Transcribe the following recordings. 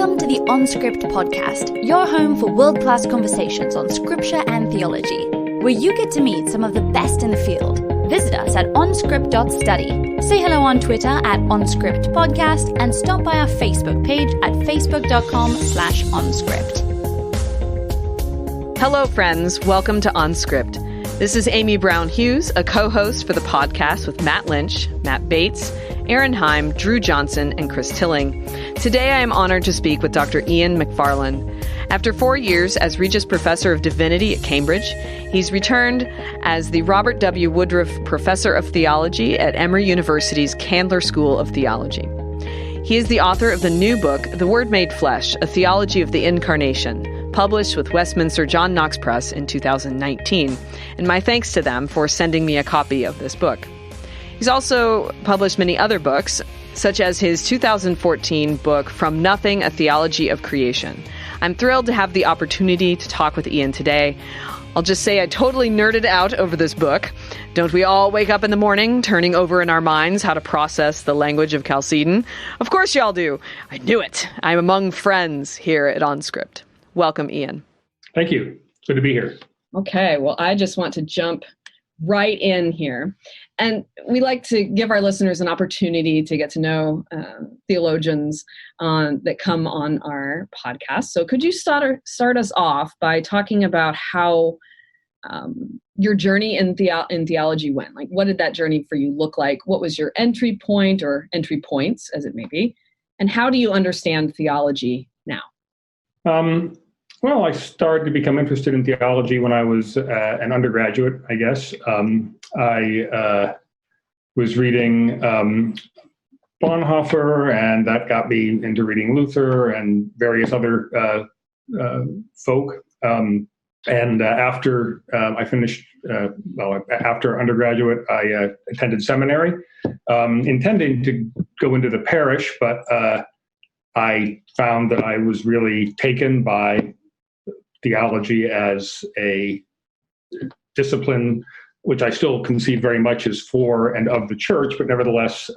Welcome to the OnScript podcast, your home for world-class conversations on scripture and theology, where you get to meet some of the best in the field. Visit us at onscript.study. Say hello on Twitter at OnScriptPodcast and stop by our Facebook page at facebook.com/onscript. Hello, friends. Welcome to OnScript. This is Amy Hughes, a co-host for the podcast with Matt Lynch, Matt Bates, Aaron Heim, Drew Johnson, and Chris Tilling. Today, I am honored to speak with Dr. Ian McFarland. After 4 years as Regius Professor of Divinity at Cambridge, he's returned as the Robert W. Woodruff Professor of Theology at Emory University's Candler School of Theology. He is the author of the new book, The Word Made Flesh, A Theology of the Incarnation, published with Westminster John Knox Press in 2019, and my thanks to them for sending me a copy of this book. He's also published many other books, such as his 2014 book, From Nothing, A Theology of Creation. I'm thrilled to have the opportunity to talk with Ian today. I'll just say I totally nerded out over this book. Don't we all wake up in the morning turning over in our minds how to process the language of Chalcedon? Of course y'all do. I knew it. I'm among friends here at OnScript. Welcome, Ian. Thank you. Good to be here. Okay, well, I just want to jump right in here. And we like to give our listeners an opportunity to get to know theologians that come on our podcast. So could you start us off by talking about how your journey in theology went? Like, what did that journey for you look like? What was your entry point or entry points, as it may be? And how do you understand theology now? Well, I started to become interested in theology when I was an undergraduate, I guess. I was reading Bonhoeffer, and that got me into reading Luther and various other folk. And after I finished, after undergraduate, I attended seminary, intending to go into the parish, but I found that I was really taken by theology as a discipline, which I still conceive very much as for and of the church, but nevertheless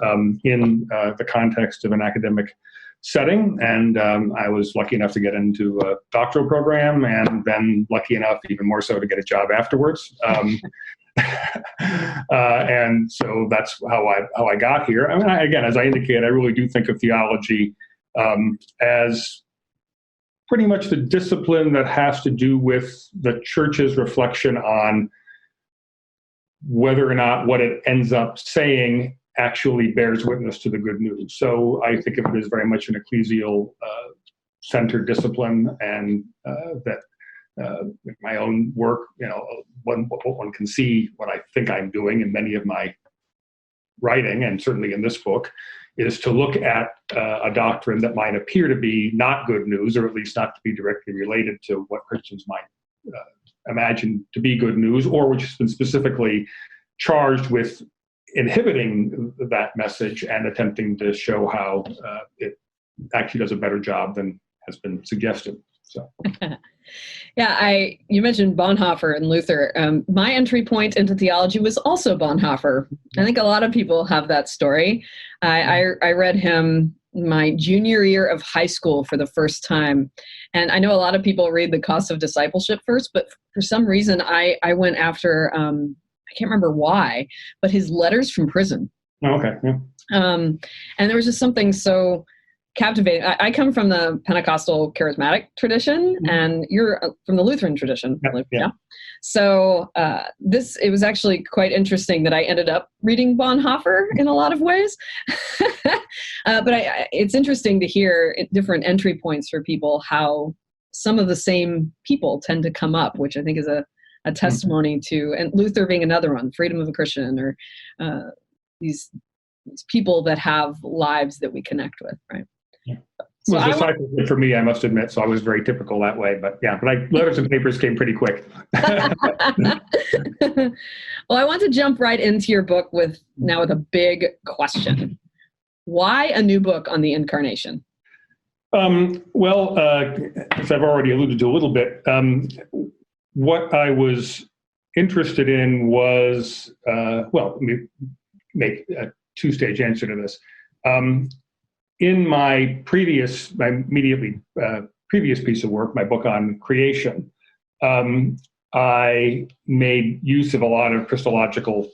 in the context of an academic setting. And I was lucky enough to get into a doctoral program, and then lucky enough, even more so, to get a job afterwards. And so that's how I got here. I mean, again, as I indicated, I really do think of theology as pretty much the discipline that has to do with the church's reflection on whether or not what it ends up saying actually bears witness to the good news. So I think of it as very much an ecclesial centered discipline, and that my own work, one can see what I think I'm doing in many of my writing, and certainly in this book, is to look at a doctrine that might appear to be not good news, or at least not to be directly related to what Christians might imagine to be good news, or which has been specifically charged with inhibiting that message and attempting to show how it actually does a better job than has been suggested. So. Yeah, you mentioned Bonhoeffer and Luther. My entry point into theology was also Bonhoeffer. I think a lot of people have that story. I read him my junior year of high school for the first time. And I know a lot of people read The Cost of Discipleship first, but for some reason I went after, I can't remember why, but his letters from prison. Oh, okay. Yeah. And there was just something so captivating. I come from the Pentecostal charismatic tradition, and you're from the Lutheran tradition. Yeah. So it was actually quite interesting that I ended up reading Bonhoeffer in a lot of ways. But it's interesting to hear different entry points for people, how some of the same people tend to come up, which I think is a testimony to, and Luther being another one, freedom of a Christian, or these people that have lives that we connect with, right? Yeah. So it was discipleship for me, I must admit, so I was very typical that way. But letters and papers came pretty quick. Well, I want to jump right into your book with a big question. Why a new book on the Incarnation? As I've already alluded to a little bit, what I was interested in was, let me make a two-stage answer to this. in my immediately previous piece of work, my book on creation, I made use of a lot of Christological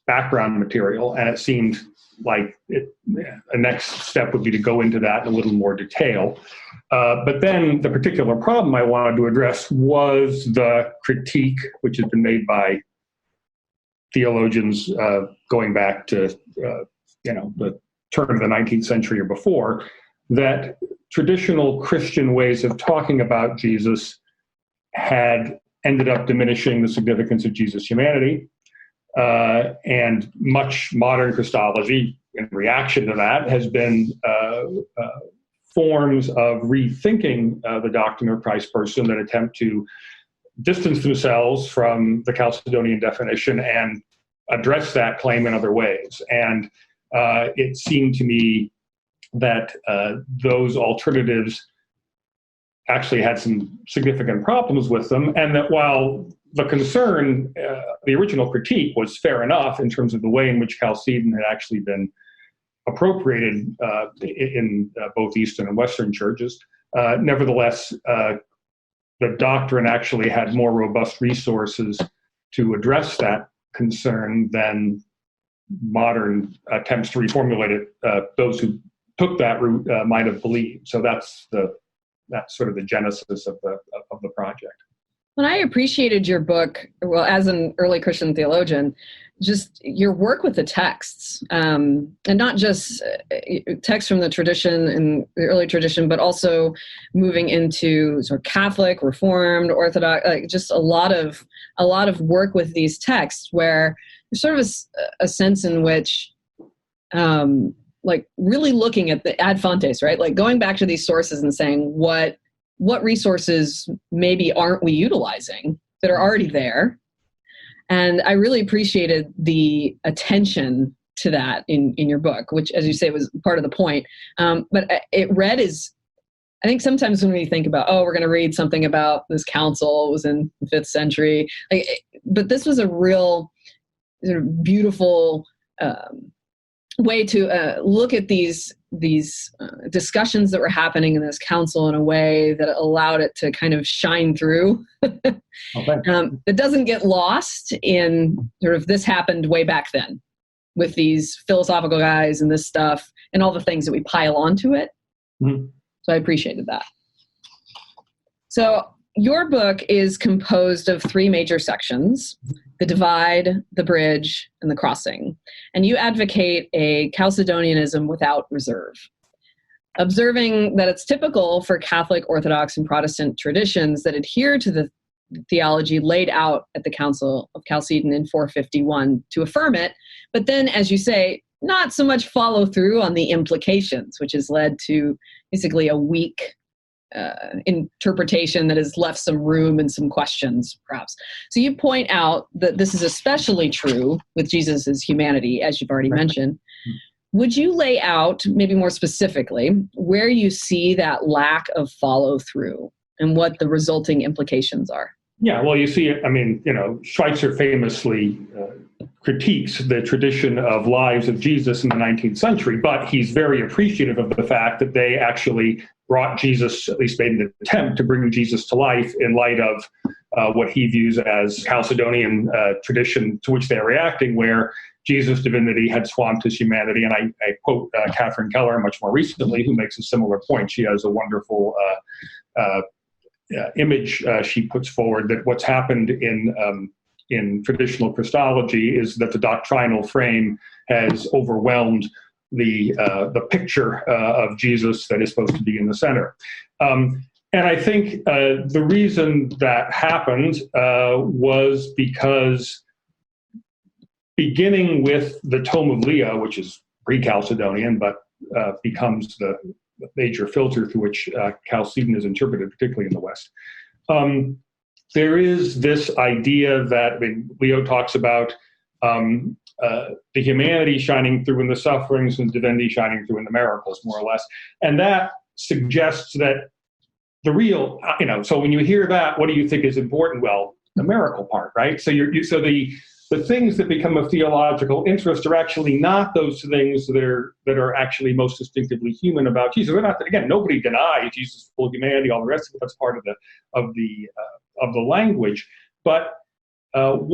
background material, and it seemed like a next step would be to go into that in a little more detail. But then the particular problem I wanted to address was the critique, which has been made by theologians going back to the turn of the 19th century or before, that traditional Christian ways of talking about Jesus had ended up diminishing the significance of Jesus' humanity. And much modern Christology, in reaction to that, has been forms of rethinking the doctrine of Christ's person that attempt to distance themselves from the Chalcedonian definition and address that claim in other ways. And it seemed to me that those alternatives actually had some significant problems with them, and that while the concern, the original critique was fair enough in terms of the way in which Chalcedon had actually been appropriated in both Eastern and Western churches, nevertheless, the doctrine actually had more robust resources to address that concern than modern attempts to reformulate it, those who took that route might have believed. So that's sort of the genesis of the project. When I appreciated your book, well, as an early Christian theologian, just your work with the texts, and not just texts from the tradition and the early tradition, but also moving into sort of Catholic, Reformed, Orthodox, just a lot of work with these texts, where there's sort of a sense in which, like really looking at the ad fontes, right? Like going back to these sources and saying what resources maybe aren't we utilizing that are already there. And I really appreciated the attention to that in your book, which, as you say, was part of the point. But it read as, I think sometimes when we think about, we're going to read something about this council, it was in the 5th century, but this was a real sort of beautiful way to look at these discussions that were happening in this council in a way that allowed it to kind of shine through. It doesn't get lost in sort of this happened way back then with these philosophical guys and this stuff and all the things that we pile onto it. Mm-hmm. So I appreciated that. So your book is composed of 3 major sections: the divide, the bridge, and the crossing. And you advocate a Chalcedonianism without reserve, observing that it's typical for Catholic, Orthodox, and Protestant traditions that adhere to the theology laid out at the Council of Chalcedon in 451 to affirm it, but then, as you say, not so much follow through on the implications, which has led to basically a weak interpretation that has left some room and some questions, perhaps. So you point out that this is especially true with Jesus's humanity, as you've already mentioned. Would you lay out, maybe more specifically, where you see that lack of follow through and what the resulting implications are? Yeah, well, you see, Schweitzer famously critiques the tradition of lives of Jesus in the 19th century, but he's very appreciative of the fact that they actually brought Jesus, at least made an attempt to bring Jesus to life in light of what he views as Chalcedonian tradition to which they're reacting, where Jesus' divinity had swamped his humanity. And I quote Catherine Keller much more recently, who makes a similar point. She has a wonderful image she puts forward that what's happened in traditional Christology is that the doctrinal frame has overwhelmed the picture of Jesus that is supposed to be in the center. And I think the reason that happened was because beginning with the Tome of Leo, which is pre-Chalcedonian, but becomes the major filter through which Chalcedon is interpreted, particularly in the West, there is this idea that Leo talks about the humanity shining through in the sufferings and divinity shining through in the miracles, more or less. And that suggests that the real, so when you hear that, what do you think is important? Well, the miracle part, right? So the things that become of theological interest are actually not those things that are actually most distinctively human about Jesus. They're not, again, nobody denies Jesus' full humanity, all the rest of it. That's part of the language. But the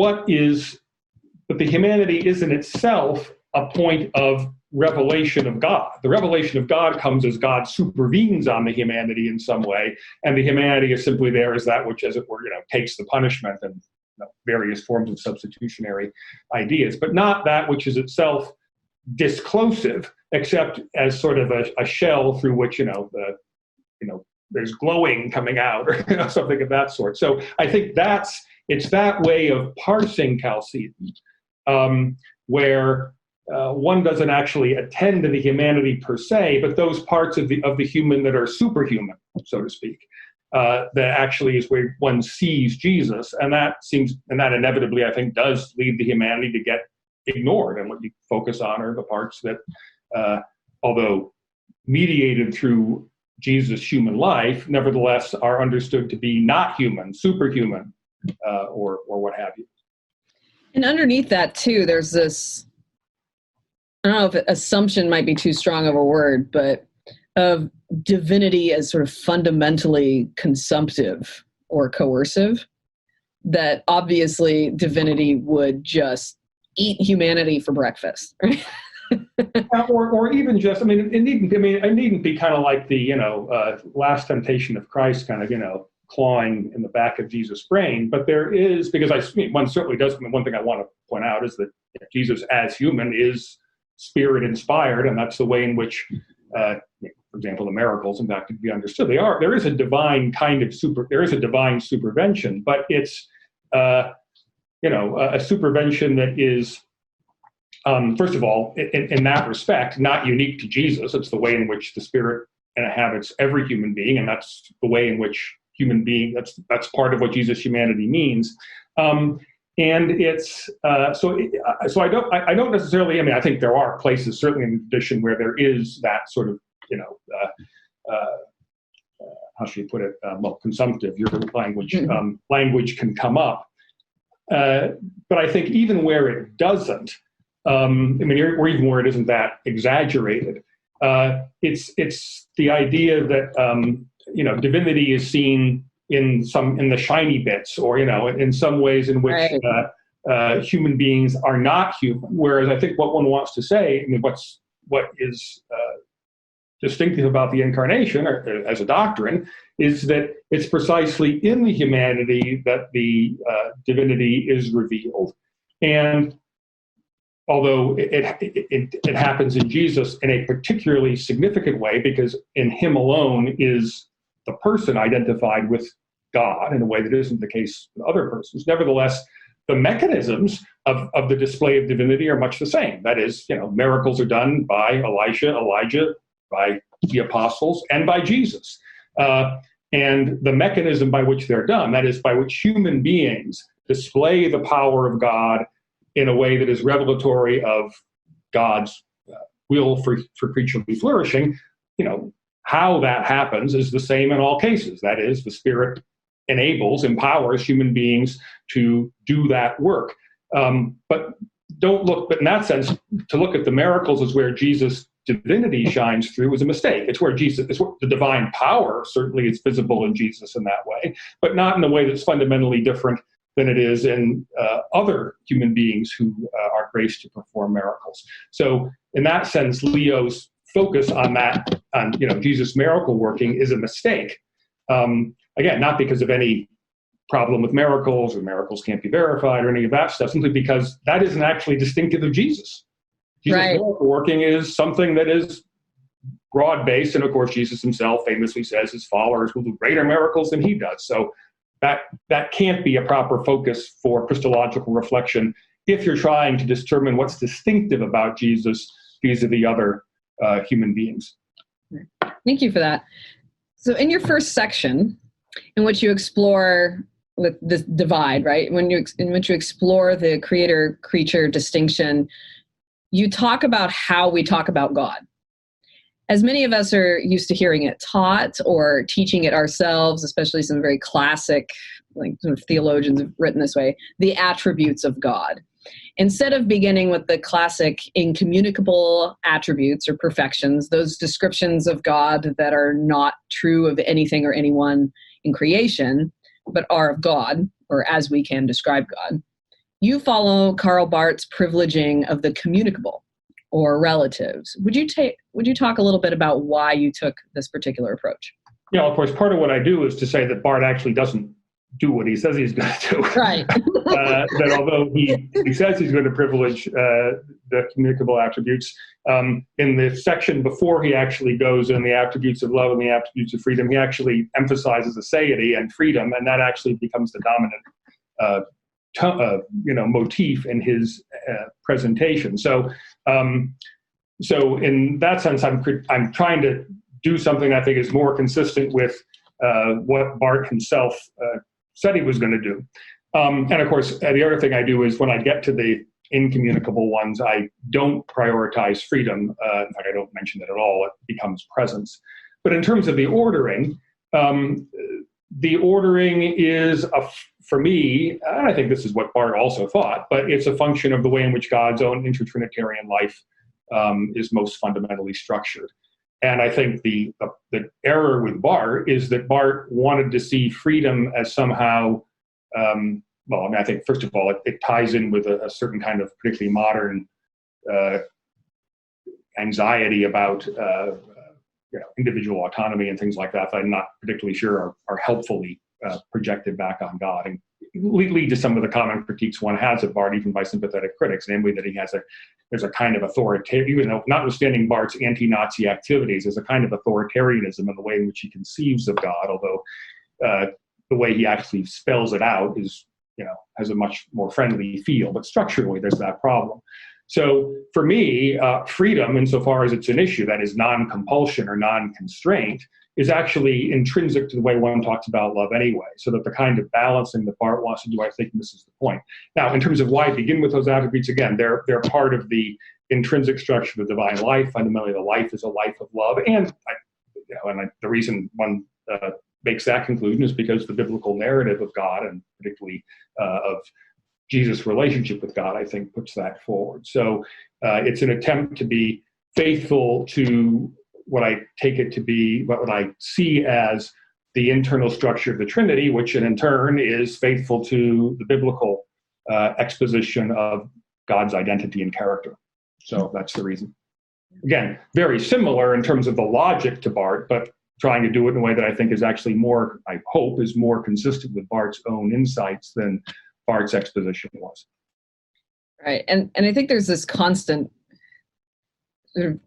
humanity is in itself a point of revelation of God. The revelation of God comes as God supervenes on the humanity in some way, and the humanity is simply there as that which, as it were, takes the punishment and various forms of substitutionary ideas, but not that which is itself disclosive, except as sort of a shell through which there's glowing coming out, or something of that sort. So I think it's that way of parsing Chalcedon, where one doesn't actually attend to the humanity per se, but those parts of the human that are superhuman, so to speak, that actually is where one sees Jesus, and that inevitably, I think, does lead the humanity to get ignored, and what you focus on are the parts that, although mediated through Jesus' human life, nevertheless are understood to be not human, superhuman, or what have you. And underneath that too, there's this, I don't know if assumption might be too strong of a word, but of divinity as sort of fundamentally consumptive or coercive, that obviously divinity would just eat humanity for breakfast, right? or even just, it needn't be kind of like the, Last Temptation of Christ kind of, clawing in the back of Jesus' brain, but there is, because one certainly does, one thing I want to point out is that Jesus as human is spirit inspired, and that's the way in which, for example, the miracles, in fact, to be understood, there is a divine kind of divine supervention, but it's, a supervention that is, first of all, in that respect, not unique to Jesus. It's the way in which the Spirit inhabits every human being, and that's the way in which human being, that's part of what Jesus' humanity means. And it's so I don't necessarily. I think there are places, certainly in the tradition, where there is that sort of how should you put it? Consumptive. Your language language can come up, but I think even where it doesn't, or even where it isn't that exaggerated, it's the idea that divinity is seen in the shiny bits, or in some ways in which human beings are not human. Whereas I think what one wants to say, what is distinctive about the Incarnation, or as a doctrine, is that it's precisely in the humanity that the divinity is revealed. And although it happens in Jesus in a particularly significant way, because in him alone is the person identified with God in a way that isn't the case with other persons. Nevertheless, the mechanisms of the display of divinity are much the same. That is, miracles are done by Elijah, by the apostles, and by Jesus. And the mechanism by which they're done, that is, by which human beings display the power of God in a way that is revelatory of God's will for creaturely flourishing, how that happens is the same in all cases. That is, the Spirit empowers human beings to do that work. But in that sense, to look at the miracles as where Jesus' divinity shines through is a mistake. It's where the divine power certainly is visible in Jesus in that way, but not in a way that's fundamentally different than it is in other human beings who are graced to perform miracles. So in that sense, Leo's focus on Jesus' miracle working is a mistake. Again, not because of any problem with miracles, or miracles can't be verified, or any of that stuff, simply because that isn't actually distinctive of Jesus. Jesus' miracle working is something that is broad-based, and of course Jesus himself famously says his followers will do greater miracles than he does. So that can't be a proper focus for Christological reflection if you're trying to determine what's distinctive about Jesus vis-a-vis other human beings. Thank you for that. So in your first section, in which you explore with this divide, right? In which you explore the creator-creature distinction, you talk about how we talk about God. As many of us are used to hearing it taught or teaching it ourselves, especially some very classic, sort of theologians have written this way, the attributes of God. instead of beginning with the classic incommunicable attributes or perfections, those descriptions of God that are not true of anything or anyone in creation, but are of God, or as we can describe God, you follow Karl Barth's privileging of the communicable or relatives. Would you talk a little bit about why you took this particular approach? Yeah, of course, part of what I do is to say that Barth actually doesn't do what he says he's going to do. Right. That although he says he's going to privilege the communicable attributes, in the section before he actually goes in the attributes of love and the attributes of freedom, he actually emphasizes aseity and freedom, and that actually becomes the dominant motif in his presentation. So in that sense, I'm trying to do something I think is more consistent with what Barth himself said he was going to do. And of course, the other thing I do is when I get to the incommunicable ones, I don't prioritize freedom. In fact, I don't mention it at all. It becomes presence. But in terms of the ordering is, for me, and I think this is what Barth also thought, but it's a function of the way in which God's own intertrinitarian life is most fundamentally structured. And I think the error with Barth is that Barth wanted to see freedom as somehow, I think, first of all, it ties in with a certain kind of particularly modern anxiety about individual autonomy and things like that I'm not particularly sure are helpfully projected back on God, and lead to some of the common critiques one has of Barth, even by sympathetic critics, namely that there's a kind of authoritarian, even though notwithstanding Barth's anti-Nazi activities, there's a kind of authoritarianism in the way in which he conceives of God, although the way he actually spells it out is, has a much more friendly feel, but structurally there's that problem. So for me, freedom, insofar as it's an issue that is non-compulsion or non-constraint, is actually intrinsic to the way one talks about love anyway, so that the kind of balancing that Barth wants to do, I think, misses the point. Now, in terms of why begin with those attributes, again, they're part of the intrinsic structure of the divine life. Fundamentally, the life is a life of love, and the reason one makes that conclusion is because the biblical narrative of God, and particularly of Jesus' relationship with God, I think, puts that forward. So it's an attempt to be faithful to what I take it to be, what I see as the internal structure of the Trinity, which in turn is faithful to the biblical exposition of God's identity and character. So that's the reason. Again, very similar in terms of the logic to Barth, but trying to do it in a way that I think is actually more, I hope, is more consistent with Barth's own insights than Barth's exposition was. Right, and I think there's this constant sort of,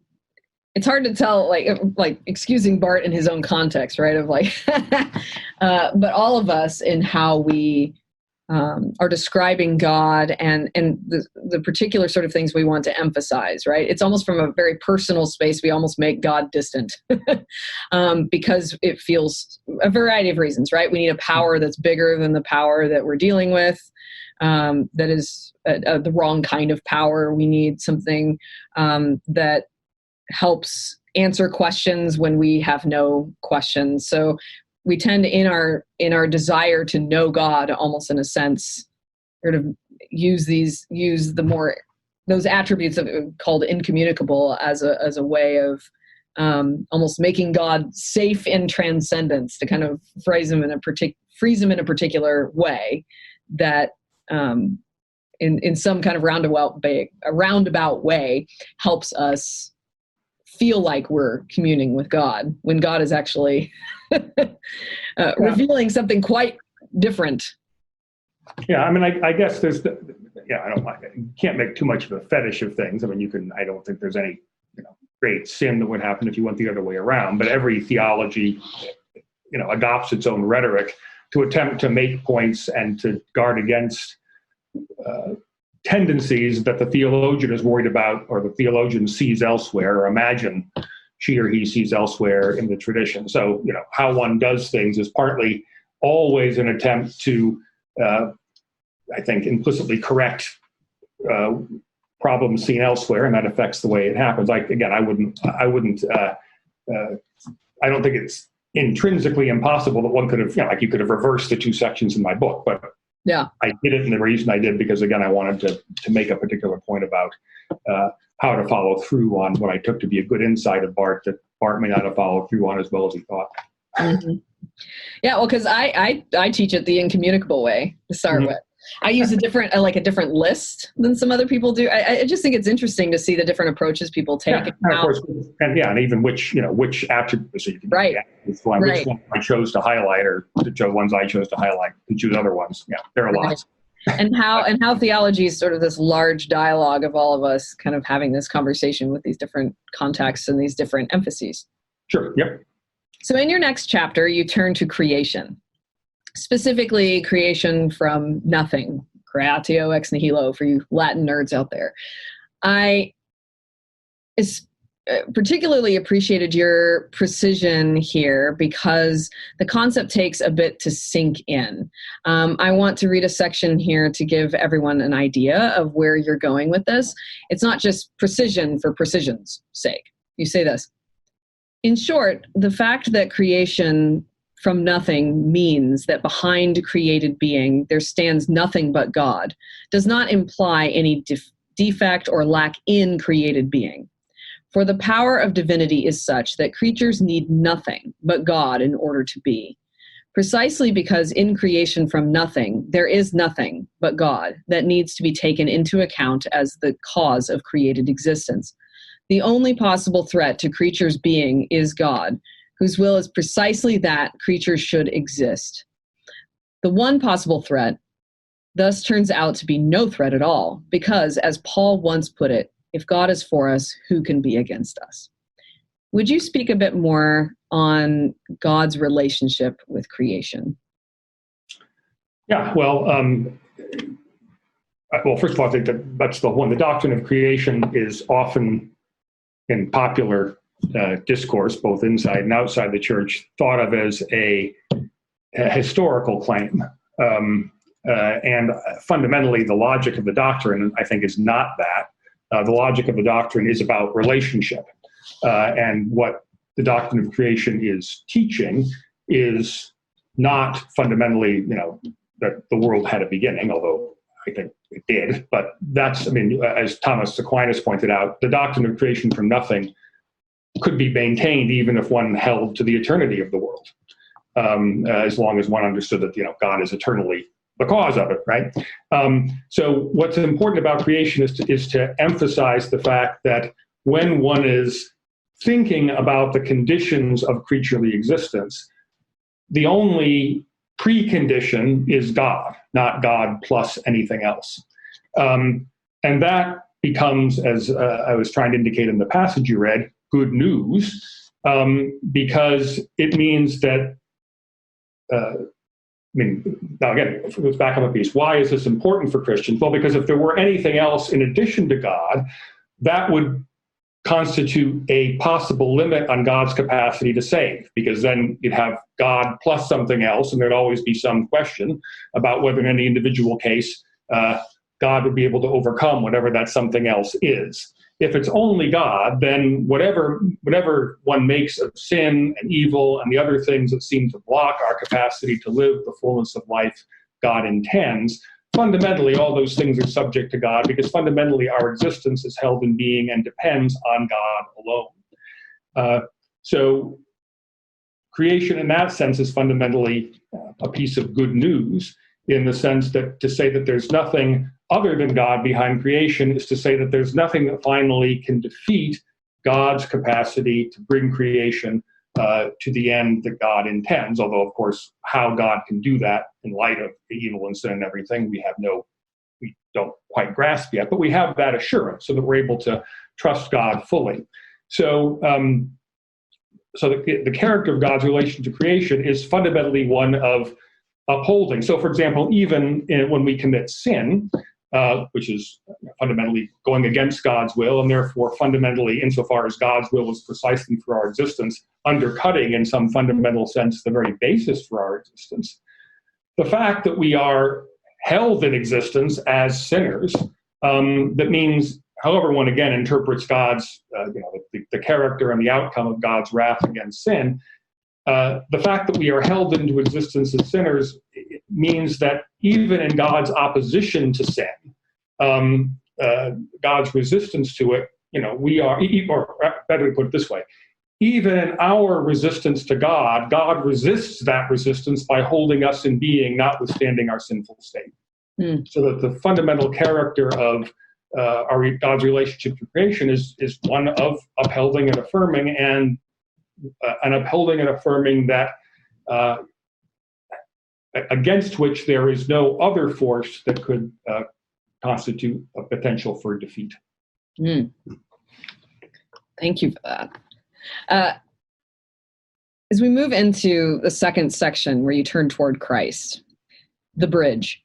it's hard to tell, like excusing Barth in his own context, right? Of but all of us in how we are describing God and the particular sort of things we want to emphasize, right? It's almost from a very personal space. We almost make God distant because it feels a variety of reasons, right? We need a power that's bigger than the power that we're dealing with. That is the wrong kind of power. We need something that helps answer questions when we have no questions. So we tend in our desire to know God, almost in a sense, sort of use those attributes called incommunicable as a way of almost making God safe in transcendence, to kind of freeze him in a particular way that in some kind of roundabout way helps us feel like we're communing with God, when God is actually revealing something quite different. Yeah, I mean, I guess there's, you can't make too much of a fetish of things. I mean, I don't think there's any, great sin that would happen if you went the other way around, but every theology, adopts its own rhetoric to attempt to make points and to guard against tendencies that the theologian is worried about, or the theologian sees elsewhere, or imagine she or he sees elsewhere in the tradition. So, how one does things is partly always an attempt to, I think, implicitly correct problems seen elsewhere, and that affects the way it happens. I don't think it's intrinsically impossible that one could have, you could have reversed the two sections in my book, but Yeah. I did it, and the reason I did, because again, I wanted to make a particular point about how to follow through on what I took to be a good insight of Barth that Barth may not have followed through on as well as he thought. Mm-hmm. Yeah, well, because I teach it the incommunicable way to start with. I use a different list than some other people do. I just think it's interesting to see the different approaches people take. Yeah, and of course, and even which attributes, so you can right. Which one I chose to highlight, or the ones I chose to highlight, to choose other ones. Yeah, there are lots. And how theology is sort of this large dialogue of all of us kind of having this conversation with these different contexts and these different emphases. Sure. Yep. So in your next chapter, you turn to creation. Specifically, creation from nothing, creatio ex nihilo, for you Latin nerds out there. I particularly appreciated your precision here because the concept takes a bit to sink in. I want to read a section here to give everyone an idea of where you're going with this. It's not just precision for precision's sake. You say this. In short, the fact that creation from nothing means that behind created being there stands nothing but God does not imply any defect or lack in created being. For the power of divinity is such that creatures need nothing but God in order to be. Precisely because in creation from nothing there is nothing but God that needs to be taken into account as the cause of created existence. The only possible threat to creatures' being is God, whose will is precisely that creatures should exist. The one possible threat thus turns out to be no threat at all, because, as Paul once put it, if God is for us, who can be against us? Would you speak a bit more on God's relationship with creation? Yeah, well, first of all, I think that's the one. The doctrine of creation is often in popular discourse, both inside and outside the church, thought of as a historical claim. And fundamentally, the logic of the doctrine, I think, is not that. The logic of the doctrine is about relationship. And what the doctrine of creation is teaching is not fundamentally, that the world had a beginning, although I think it did. But that's, as Thomas Aquinas pointed out, the doctrine of creation from nothing could be maintained even if one held to the eternity of the world, as long as one understood that God is eternally the cause of it, right? So what's important about creation is to emphasize the fact that when one is thinking about the conditions of creaturely existence, the only precondition is God, not God plus anything else. And that becomes, as I was trying to indicate in the passage you read, good news, because it means that, now again, let's back up a piece. Why is this important for Christians? Well, because if there were anything else in addition to God, that would constitute a possible limit on God's capacity to save, because then you'd have God plus something else, and there'd always be some question about whether in any individual case God would be able to overcome whatever that something else is. If it's only God, then whatever one makes of sin and evil and the other things that seem to block our capacity to live the fullness of life God intends, fundamentally all those things are subject to God, because fundamentally our existence is held in being and depends on God alone. So creation in that sense is fundamentally a piece of good news, in the sense that to say that there's nothing other than God behind creation is to say that there's nothing that finally can defeat God's capacity to bring creation to the end that God intends. Although, of course, how God can do that in light of the evil and sin and everything, we don't quite grasp yet. But we have that assurance so that we're able to trust God fully. So, the character of God's relation to creation is fundamentally one of upholding. So, for example, even when we commit sin, which is fundamentally going against God's will, and therefore fundamentally, insofar as God's will is precisely for our existence, undercutting in some fundamental sense the very basis for our existence, the fact that we are held in existence as sinners, that means, however one again interprets God's, the character and the outcome of God's wrath against sin, the fact that we are held into existence as sinners means that even in God's opposition to sin, God's resistance to it, we are, or better to put it this way, even in our resistance to God, God resists that resistance by holding us in being, notwithstanding our sinful state. So that the fundamental character of God's relationship to creation is one of upholding and affirming, and an upholding and affirming that against which there is no other force that could constitute a potential for defeat. Thank you for that. As we move into the second section where you turn toward Christ, the bridge,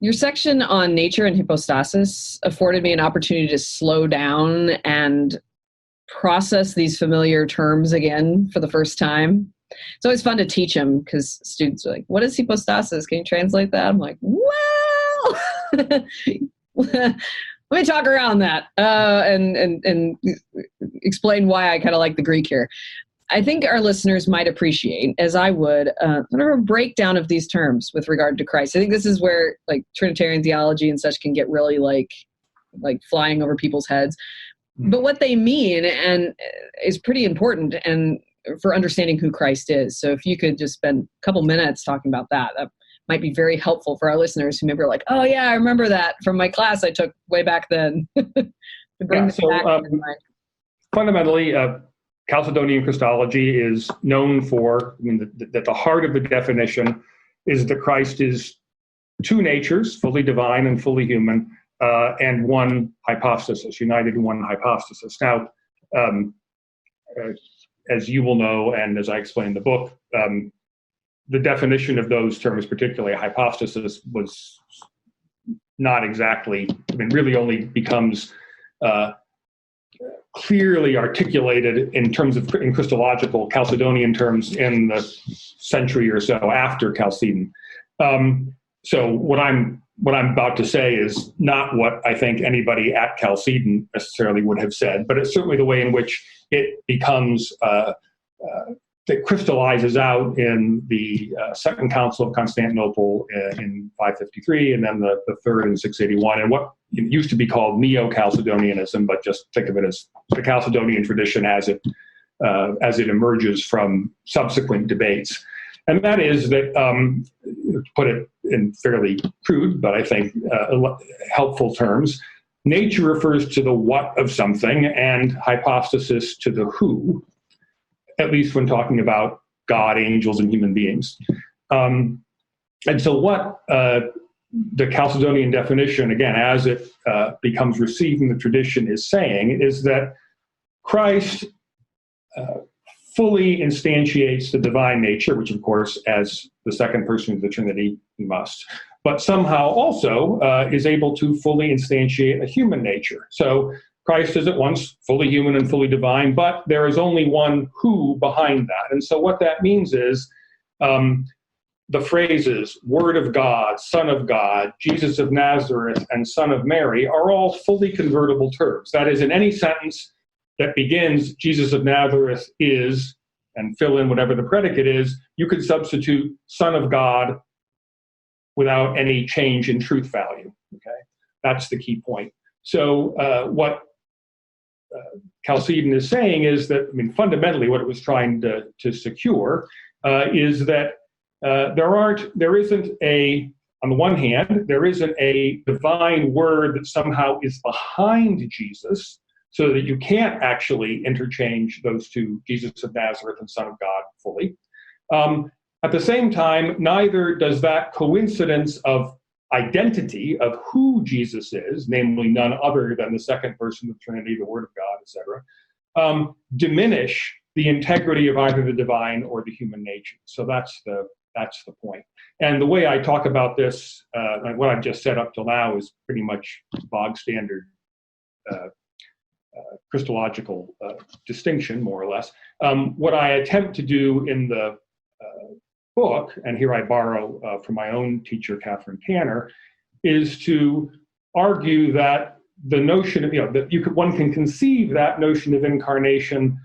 your section on nature and hypostasis afforded me an opportunity to slow down and process these familiar terms again for the first time. It's always fun to teach them because students are like, what is hypostasis? Can you translate that? I'm like, well, let me talk around that and explain why I kind of like the Greek here. I think our listeners might appreciate, as I would, sort of a breakdown of these terms with regard to Christ. I think this is where like Trinitarian theology and such can get really like flying over people's heads. But what they mean and is pretty important and for understanding who Christ is. So if you could just spend a couple minutes talking about that, that might be very helpful for our listeners who maybe are like, oh yeah, I remember that from my class I took way back then. To bring this back to mind. Fundamentally, Chalcedonian Christology is known for, that the heart of the definition is that Christ is two natures, fully divine and fully human, and one hypostasis, united in one hypostasis. Now, as you will know, and as I explained in the book, the definition of those terms, particularly hypostasis, was not exactly, really only becomes clearly articulated in Christological Chalcedonian terms in the century or so after Chalcedon. So what I'm about to say is not what I think anybody at Chalcedon necessarily would have said, but it's certainly the way in which it becomes, that crystallizes out in the Second Council of Constantinople in 553, and then the third in 681, and what used to be called Neo-Chalcedonianism, but just think of it as the Chalcedonian tradition as it emerges from subsequent debates. And that is that, to put it in fairly crude, but I think helpful terms, nature refers to the what of something, and hypostasis to the who, at least when talking about God, angels, and human beings. And so what the Chalcedonian definition, again, as it becomes received in the tradition, is saying is that Christ fully instantiates the divine nature, which, of course, as the second person of the Trinity, he must, but somehow also is able to fully instantiate a human nature. So Christ is at once fully human and fully divine, but there is only one who behind that. And so what that means is the phrases Word of God, Son of God, Jesus of Nazareth, and Son of Mary are all fully convertible terms. That is, in any sentence that begins Jesus of Nazareth is, and fill in whatever the predicate is, you could substitute Son of God without any change in truth value. Okay, that's the key point. So what Chalcedon is saying is that, fundamentally what it was trying to secure is that there isn't on the one hand, there isn't a divine word that somehow is behind Jesus, so that you can't actually interchange those two, Jesus of Nazareth and Son of God, fully. At the same time, neither does that coincidence of identity of who Jesus is, namely none other than the second person of the Trinity, the Word of God, etc., diminish the integrity of either the divine or the human nature. So that's the point. And the way I talk about this, what I've just said up till now, is pretty much bog standard Christological distinction, more or less. What I attempt to do in the book, and here I borrow from my own teacher, Catherine Tanner, is to argue that the notion of, that one can conceive that notion of incarnation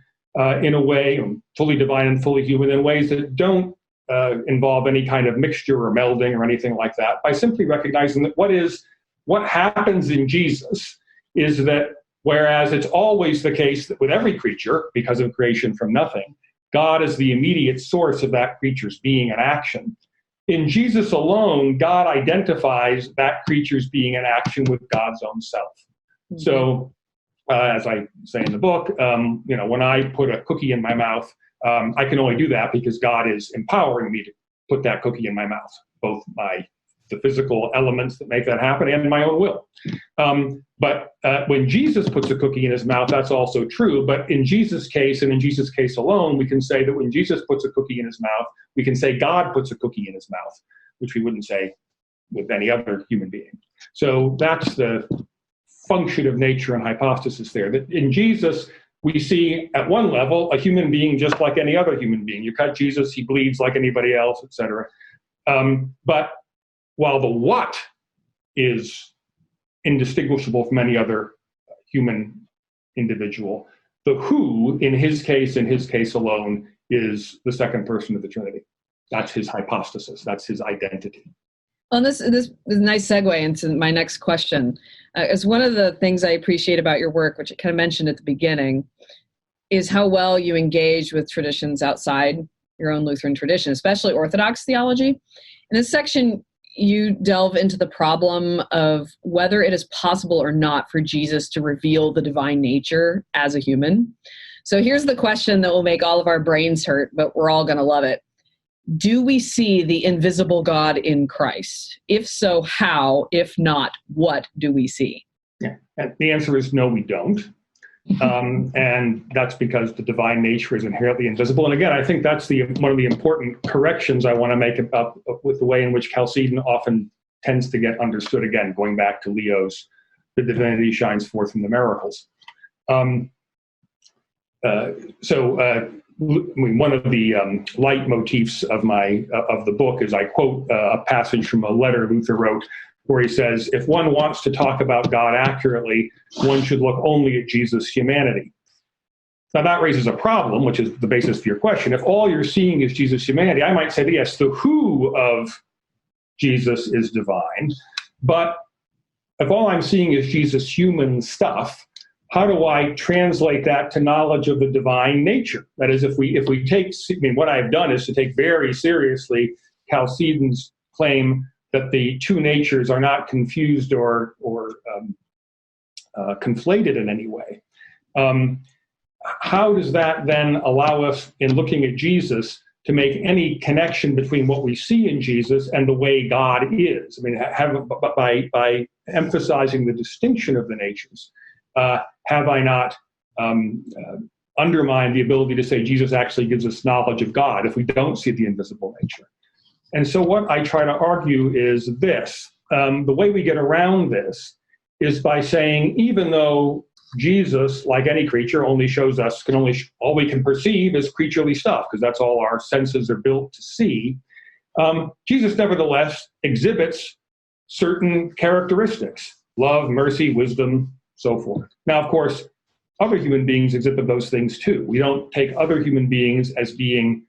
in a way, fully divine and fully human, in ways that don't involve any kind of mixture or melding or anything like that, by simply recognizing that what happens in Jesus is that whereas it's always the case that with every creature, because of creation from nothing, God is the immediate source of that creature's being and action. In Jesus alone, God identifies that creature's being and action with God's own self. Mm-hmm. So, as I say in the book, when I put a cookie in my mouth, I can only do that because God is empowering me to put that cookie in my mouth, both the physical elements that make that happen and my own will. But when Jesus puts a cookie in his mouth, that's also true. But in Jesus' case, and in Jesus' case alone, we can say that when Jesus puts a cookie in his mouth, we can say God puts a cookie in his mouth, which we wouldn't say with any other human being. So that's the function of nature and hypostasis there. That in Jesus, we see at one level a human being just like any other human being. You cut Jesus, he bleeds like anybody else, etc. But while the what is indistinguishable from any other human individual, the who, in his case alone, is the second person of the Trinity. That's his hypostasis. That's his identity. Well, this is a nice segue into my next question. As one of the things I appreciate about your work, which I kind of mentioned at the beginning, is how well you engage with traditions outside your own Lutheran tradition, especially Orthodox theology. In this section, you delve into the problem of whether it is possible or not for Jesus to reveal the divine nature as a human. So here's the question that will make all of our brains hurt, but we're all going to love it. Do we see the invisible God in Christ? If so, how? If not, what do we see? Yeah. And the answer is no, we don't. And that's because the divine nature is inherently invisible. And again, I think that's one of the important corrections I want to make about with the way in which Chalcedon often tends to get understood. Again, going back to Leo's, the divinity shines forth in the miracles. One of the leitmotifs of the book is I quote a passage from a letter Luther wrote, where he says, if one wants to talk about God accurately, one should look only at Jesus' humanity. Now that raises a problem, which is the basis for your question. If all you're seeing is Jesus' humanity, I might say that yes, the who of Jesus is divine, but if all I'm seeing is Jesus' human stuff, how do I translate that to knowledge of the divine nature? That is, if we take, what I've done is to take very seriously Chalcedon's claim that the two natures are not confused or conflated in any way. How does that then allow us, in looking at Jesus, to make any connection between what we see in Jesus and the way God is? By emphasizing the distinction of the natures, have I not undermined the ability to say Jesus actually gives us knowledge of God if we don't see the invisible nature? And so what I try to argue is this. The way we get around this is by saying, even though Jesus, like any creature, only shows us, all we can perceive is creaturely stuff, because that's all our senses are built to see, Jesus nevertheless exhibits certain characteristics: love, mercy, wisdom, so forth. Now, of course, other human beings exhibit those things too. We don't take other human beings as being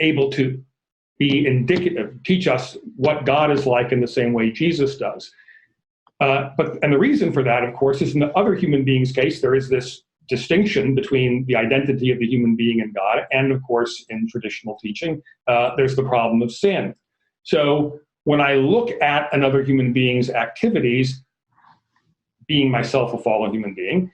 able to be indicative, teach us what God is like in the same way Jesus does. And the reason for that, of course, is in the other human being's case, there is this distinction between the identity of the human being and God. And of course, in traditional teaching, there's the problem of sin. So when I look at another human being's activities, being myself a fallen human being,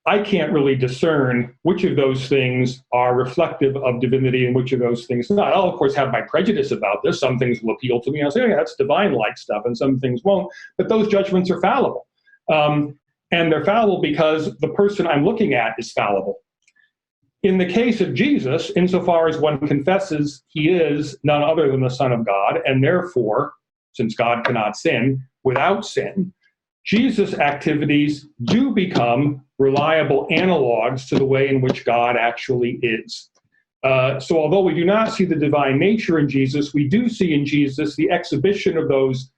I can't really discern which of those things are reflective of divinity and which of those things not. I'll, of course, have my prejudice about this. Some things will appeal to me. I'll say, oh, yeah, that's divine-like stuff, and some things won't. But those judgments are fallible. And they're fallible because the person I'm looking at is fallible. In the case of Jesus, insofar as one confesses he is none other than the Son of God, and therefore, since God cannot sin, without sin, Jesus' activities do become reliable analogs to the way in which God actually is. So although we do not see the divine nature in Jesus, we do see in Jesus the exhibition of those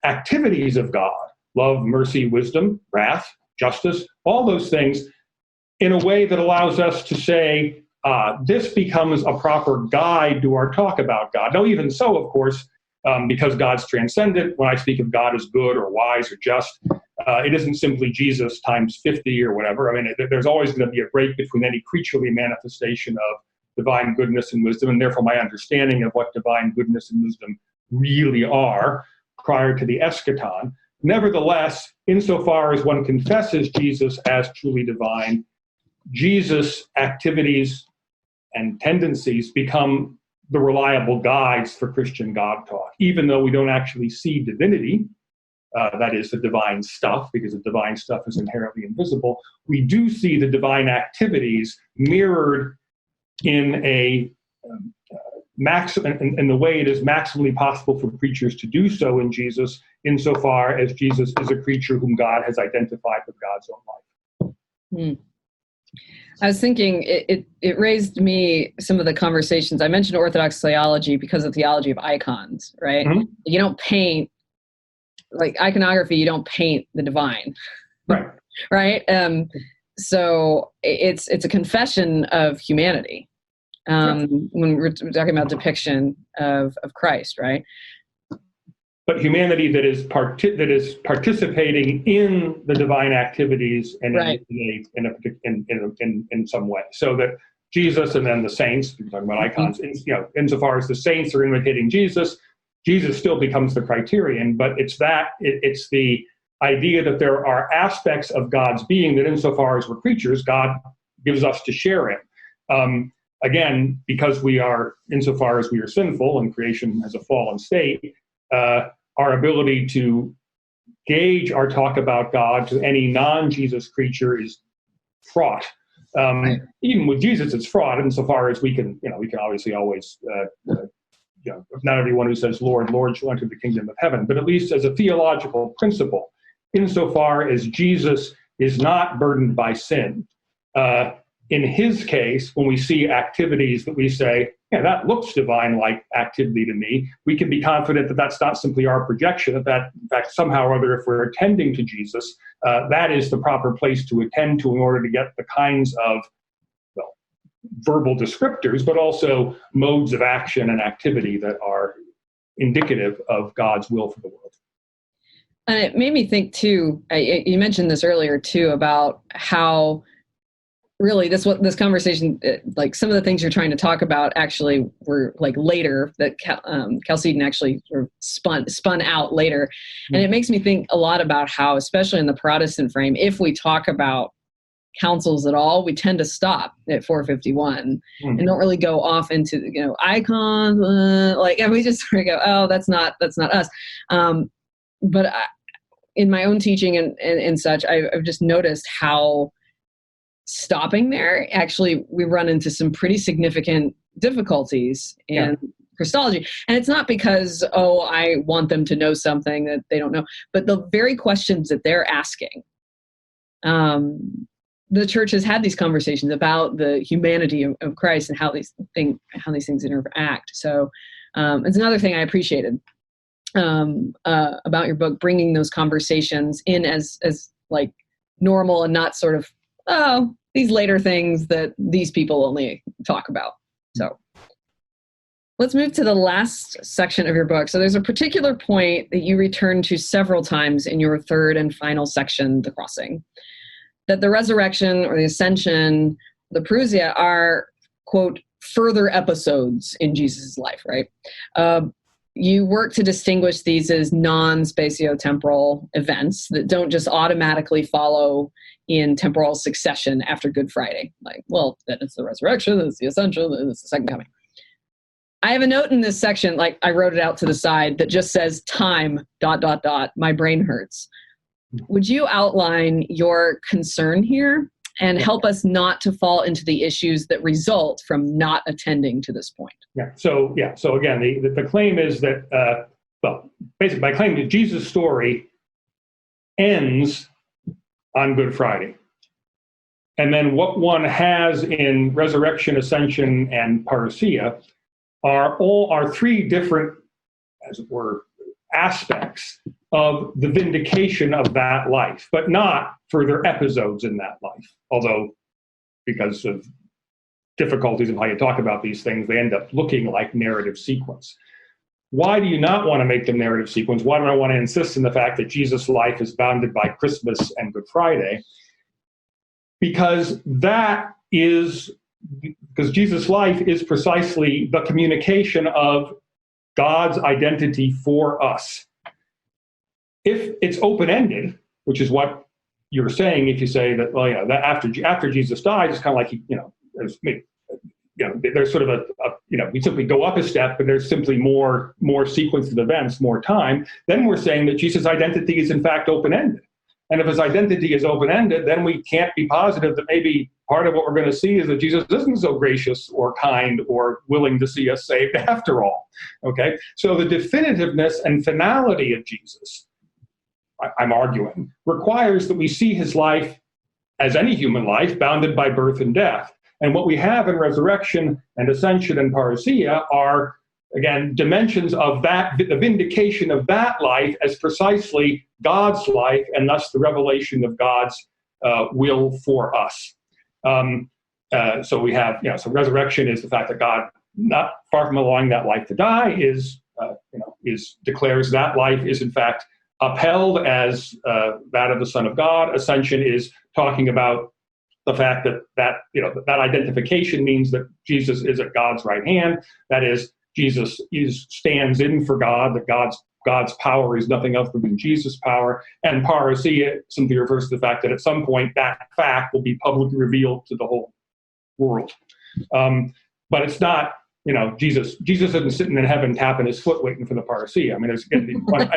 activities of God: love, mercy, wisdom, wrath, justice, all those things, in a way that allows us to say, this becomes a proper guide to our talk about God. Now, even so, of course, because God's transcendent, when I speak of God as good or wise or just, it isn't simply Jesus times 50 or whatever. I mean, there's always going to be a break between any creaturely manifestation of divine goodness and wisdom, and therefore my understanding of what divine goodness and wisdom really are prior to the eschaton. Nevertheless, insofar as one confesses Jesus as truly divine, Jesus' activities and tendencies become the reliable guides for Christian God talk, even though we don't actually see divinity, that is the divine stuff, because the divine stuff is inherently invisible. We do see the divine activities mirrored in a in the way it is maximally possible for preachers to do so in Jesus, insofar as Jesus is a creature whom God has identified with God's own life. I was thinking it raised me some of the conversations. I mentioned Orthodox theology because of theology of icons, right? Mm-hmm. You don't paint, like iconography, you don't paint the divine. Right. Right? So it's a confession of humanity. When we're talking about depiction of Christ, right? But humanity that is participating in the divine activities and right. in some way, so that Jesus and then the saints, we're talking about icons, insofar as the saints are imitating Jesus, Jesus still becomes the criterion. But it's the idea that there are aspects of God's being that, insofar as we're creatures, God gives us to share in. Again, because we are, insofar as we are sinful and creation has a fallen state, our ability to gauge our talk about God to any non-Jesus creature is fraught. Even with Jesus, it's fraught insofar as we can obviously always, not everyone who says, Lord, Lord, shall enter the kingdom of heaven, but at least as a theological principle, insofar as Jesus is not burdened by sin, in his case, when we see activities that we say, yeah, that looks divine-like activity to me, we can be confident that that's not simply our projection, that in fact, somehow or other, if we're attending to Jesus, that is the proper place to attend to in order to get the kinds of, verbal descriptors, but also modes of action and activity that are indicative of God's will for the world. And it made me think, too, you mentioned this earlier, too, about how really this conversation, like some of the things you're trying to talk about actually were like later, that Chalcedon actually sort of spun out later. And it makes me think a lot about how, especially in the Protestant frame, if we talk about councils at all, we tend to stop at 451 and don't really go off into, icons, and we just sort of go, oh, that's not us. But in my own teaching and such, I've just noticed how stopping there, actually, we run into some pretty significant difficulties in Christology. And it's not because, I want them to know something that they don't know, but the very questions that they're asking. The church has had these conversations about the humanity of Christ and how these things interact. So it's another thing I appreciated about your book, bringing those conversations in as like normal and not sort of, these later things that these people only talk about. So let's move to the last section of your book. So there's a particular point that you return to several times in your third and final section, The Crossing, that the resurrection or the ascension, the parousia are, quote, further episodes in Jesus' life, right? You work to distinguish these as non-spatiotemporal events that don't just automatically follow in temporal succession after Good Friday. Like, well, then it's the resurrection, then it's the ascension, then it's the second coming. I have a note in this section, like I wrote it out to the side, that just says time, ... my brain hurts. Would you outline your concern here and help us not to fall into the issues that result from not attending to this point? So again, the claim is that, basically my claim that Jesus' story ends on Good Friday. And then what one has in resurrection, ascension, and parousia are three different, as it were, aspects of the vindication of that life, but not further episodes in that life. Although, because of difficulties of how you talk about these things, they end up looking like narrative sequence. Why do you not want to make them narrative sequence? Why do I want to insist on the fact that Jesus' life is bounded by Christmas and Good Friday? Because Jesus' life is precisely the communication of God's identity for us. If it's open-ended, which is what you're saying, if you say that, well, yeah, that after Jesus died, it's kind of like, there's sort of we simply go up a step, but there's simply more sequence of events, more time. Then we're saying that Jesus' identity is in fact open-ended. And if his identity is open-ended, then we can't be positive that maybe part of what we're going to see is that Jesus isn't so gracious or kind or willing to see us saved after all. Okay? So the definitiveness and finality of Jesus, I'm arguing, requires that we see his life as any human life, bounded by birth and death. And what we have in resurrection and ascension and parousia are, again, dimensions of that, the vindication of that life as precisely God's life, and thus the revelation of God's will for us. So we have, so resurrection is the fact that God, not far from allowing that life to die, declares that life is in fact upheld as that of the Son of God. Ascension is talking about the fact that identification means that Jesus is at God's right hand. That is, Jesus stands in for God, that God's power is nothing other than Jesus' power. And parousia simply refers to the fact that at some point that fact will be publicly revealed to the whole world. But it's not, Jesus isn't sitting in heaven tapping his foot waiting for the parousia. I mean, I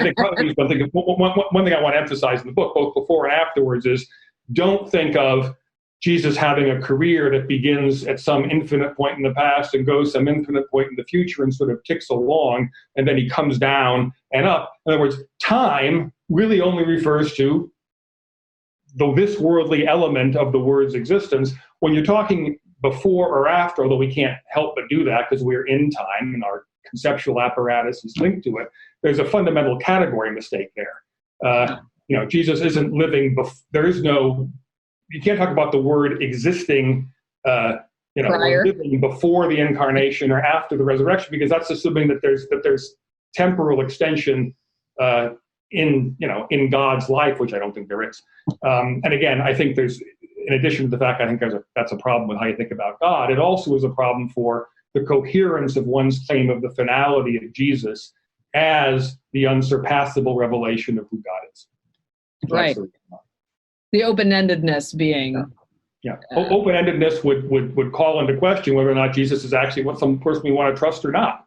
think probably one thing I want to emphasize in the book, both before and afterwards, is don't think of Jesus having a career that begins at some infinite point in the past and goes some infinite point in the future and sort of ticks along, and then he comes down and up. In other words, time really only refers to this worldly element of the word's existence. When you're talking before or after, although we can't help but do that because we're in time and our conceptual apparatus is linked to it, there's a fundamental category mistake there. Jesus isn't living, there is no, you can't talk about the word existing, living before the incarnation or after the resurrection, because that's assuming that there's temporal extension in God's life, which I don't think there is. And again, I think there's, in addition to the fact I think that's a problem with how you think about God, it also is a problem for the coherence of one's claim of the finality of Jesus as the unsurpassable revelation of who God is. Right. The open-endedness being... Open-endedness would call into question whether or not Jesus is actually what some person we want to trust or not.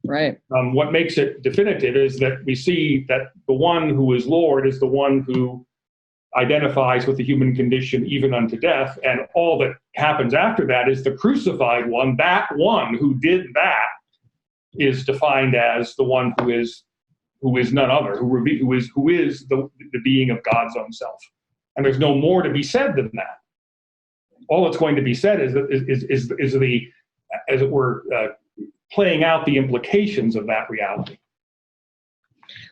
Right. What makes it definitive is that we see that the one who is Lord is the one who identifies with the human condition even unto death, and all that happens after that is the crucified one. That one who did that is defined as the one who is none other, who is the being of God's own self. And there's no more to be said than that. All that's going to be said is the, as it were, playing out the implications of that reality.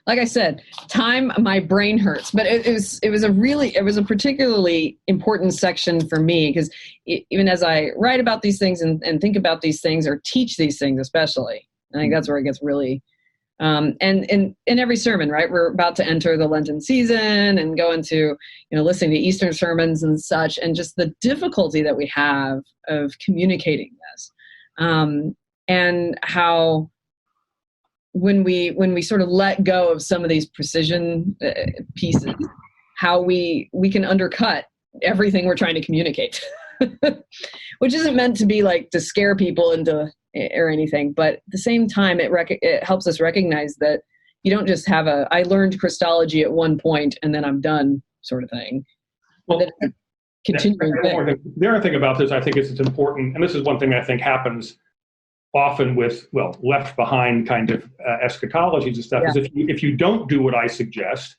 Like I said, time, my brain hurts, but it was a particularly important section for me, because even as I write about these things and think about these things or teach these things, especially, I think that's where it gets really, and in every sermon, right? We're about to enter the Lenten season and go into, listening to Eastern sermons and such, and just the difficulty that we have of communicating this, and how when we sort of let go of some of these precision pieces, how we can undercut everything we're trying to communicate, which isn't meant to be like to scare people into or anything, but at the same time, it helps us recognize that you don't just have I learned Christology at one point and then I'm done sort of thing. Well, continuing the other thing about this, I think, is it's important, and this is one thing I think happens often with, left behind kind of eschatologies and stuff, is if you don't do what I suggest,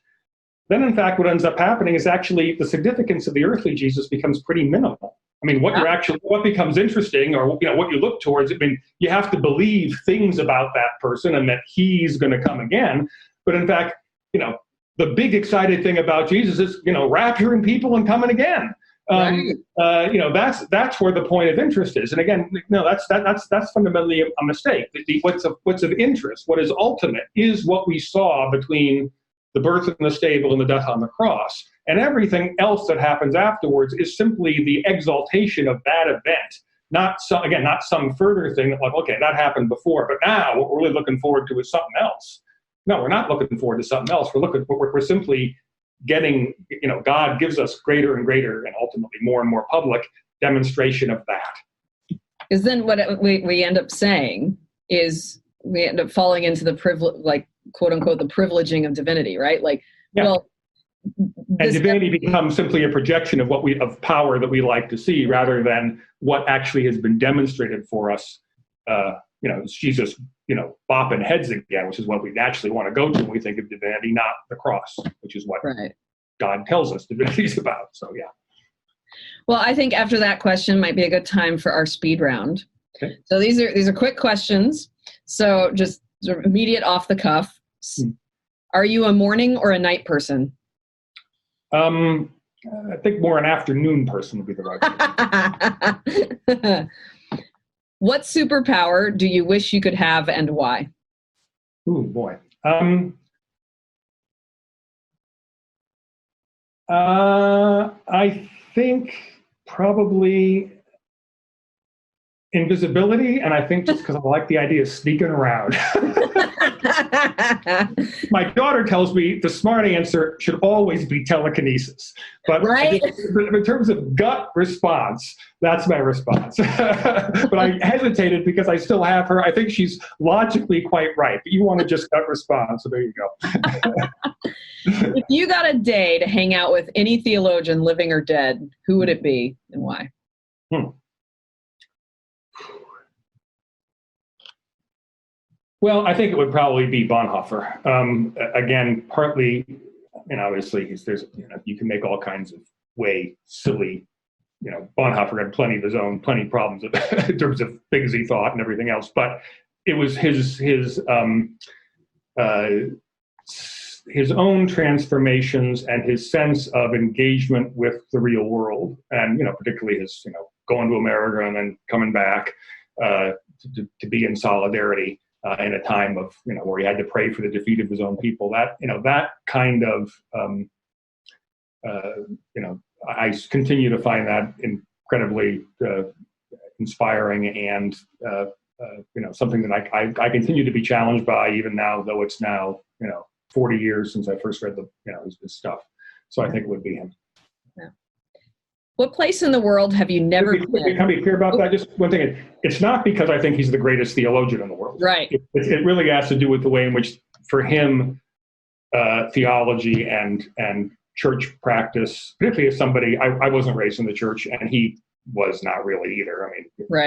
then in fact what ends up happening is actually the significance of the earthly Jesus becomes pretty minimal. I mean, what becomes interesting, or what you look towards, I mean, you have to believe things about that person and that he's going to come again. But in fact, the big excited thing about Jesus is, rapturing people and coming again. That's where the point of interest is. And again, no, that's fundamentally a mistake. What's of interest, what is ultimate, is what we saw between the birth in the stable and the death on the cross. And everything else that happens afterwards is simply the exaltation of that event. Not some further thing that, like, okay, that happened before, but now what we're really looking forward to is something else. No, we're not looking forward to something else. We're simply getting, God gives us greater and greater and ultimately more and more public demonstration of that. Because then what we end up saying is we end up falling into the privilege, like, quote unquote, the privileging of divinity, right? Like, yeah. Well, and divinity becomes simply a projection of power that we like to see, rather than what actually has been demonstrated for us. It's Jesus, bopping heads again, which is what we naturally want to go to when we think of divinity, not the cross, which is what God tells us divinity is about. So, yeah. Well, I think after that question might be a good time for our speed round. Okay. So these are quick questions. So just sort of immediate off the cuff. Are you a morning or a night person? I think more an afternoon person would be the right one. What superpower do you wish you could have, and why? Ooh, boy. I think probably invisibility, and I think just because I like the idea of sneaking around. My daughter tells me the smart answer should always be telekinesis. But in terms of gut response, that's my response. But I hesitated because I still have her. I think she's logically quite right. But you want to just gut response, so there you go. If you got a day to hang out with any theologian, living or dead, who would it be and why? Well, I think it would probably be Bonhoeffer. Again, partly, obviously, you can make all kinds of way silly. Bonhoeffer had plenty of problems in terms of things he thought and everything else. But it was his own transformations and his sense of engagement with the real world, and particularly his going to America and then coming back to be in solidarity. In a time of, where he had to pray for the defeat of his own people, that kind of, I continue to find that incredibly inspiring and, something that I continue to be challenged by even now, though it's now, 40 years since I first read his stuff. So I think it would be him. Yeah. What place in the world have you never been? Can I be clear about that? Just one thing. It's not because I think he's the greatest theologian in the world. Right. It really has to do with the way in which, for him, theology and church practice, particularly as somebody, I wasn't raised in the church, and he was not really either. I mean,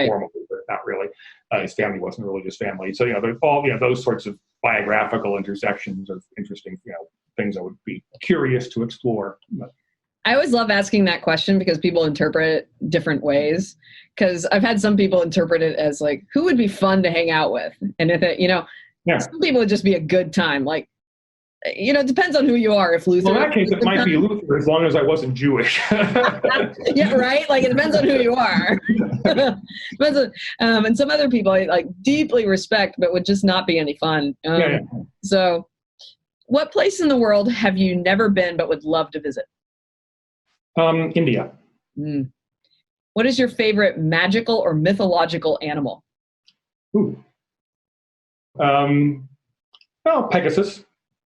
formally, but not really. His family wasn't a religious family. So, there's all, those sorts of biographical intersections of interesting, things I would be curious to explore. But, I always love asking that question because people interpret it different ways. Because I've had some people interpret it as like, who would be fun to hang out with? And if it, some people would just be a good time. Like, it depends on who you are. If Luther, well, in that case, it might be Luther as long as I wasn't Jewish. Yeah, right. Like, it depends on who you are. Depends on, and some other people I like deeply respect, but would just not be any fun. So, what place in the world have you never been but would love to visit? India. What is your favorite magical or mythological animal? Ooh. Pegasus.